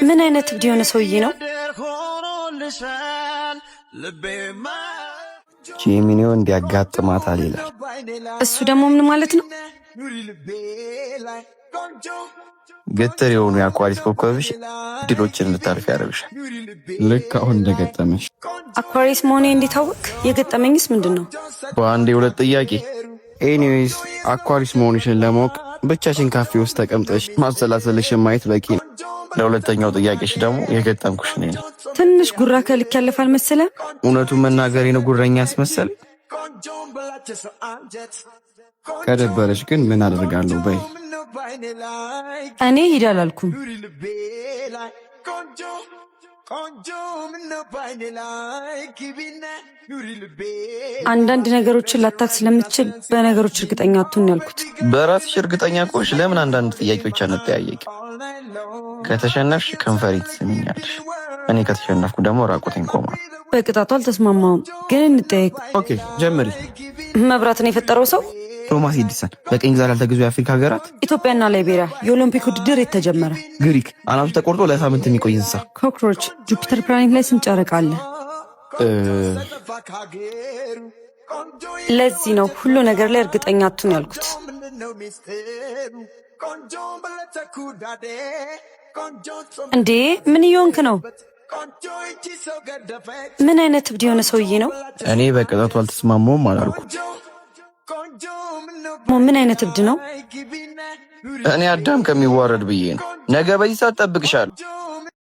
ምን አይነት እብድ የሆነ ሰውዬ ነው? ጂሚኒዮ እንዲያጋጥማታል ይላል። እሱ ደግሞ ምን ማለት ነው? ገተር የሆኑ የአኳሪስ ኮከብሽ ድሎችን እንድታልፍ ያደርግሻል። ልክ አሁን እንደገጠመሽ። አኳሪስ መሆኔ እንዲታወቅ የገጠመኝስ ምንድነው? በአንድ የሁለት ጥያቄ። ኤኒዌይስ አኳሪስ መሆንሽን ለማወቅ ብቻሽን ካፌ ውስጥ ተቀምጠሽ ማሰላሰልሽን ማየት በቂ ነው። ለሁለተኛው ጥያቄሽ ደግሞ የገጠምኩሽ ነኝ። ትንሽ ጉራ ከልክ ያለፋል መሰለ። እውነቱን መናገሬ ነው ጉረኛ ያስመሰል። ከደበረሽ ግን ምን አደርጋለሁ በይ። እኔ ሂድ አላልኩም። አንዳንድ ነገሮችን ላታክ ስለምትችል በነገሮች እርግጠኛ አትሁን ያልኩት። በራስሽ እርግጠኛ ከሆንሽ ለምን አንዳንድ ጥያቄዎች አንጠያየቅ? ከተሸነፍሽ ከንፈሪ ትስሚኛለሽ፣ እኔ ከተሸነፍኩ ደግሞ ራቁቴን ቆማለሁ። በቅጣቱ አልተስማማውም፣ ግን እንጠያየቅ። ኦኬ ጀምሪ። መብራትን የፈጠረው ሰው ቶማስ ኤዲሰን። በቀኝ ግዛት ያልተገዙ የአፍሪካ ሀገራት ኢትዮጵያና ላይቤሪያ። የኦሎምፒክ ውድድር የተጀመረ ግሪክ። አናቱ ተቆርጦ ለሳምንት የሚቆይ እንስሳ ኮክሮች። ጁፒተር ፕላኔት ላይ ስንት ጨረቃ አለ? ለዚህ ነው ሁሉ ነገር ላይ እርግጠኛ አትሁን ያልኩት። እንዴ ምን እየሆንክ ነው? ምን አይነት እብድ የሆነ ሰውዬ ነው? እኔ በቅጣቱ አልተስማማውም አላልኩ። ምን አይነት እብድ ነው? እኔ አዳም ከሚዋረድ ብዬ ነው። ነገ በዚህ ሰዓት ጠብቅሻለሁ።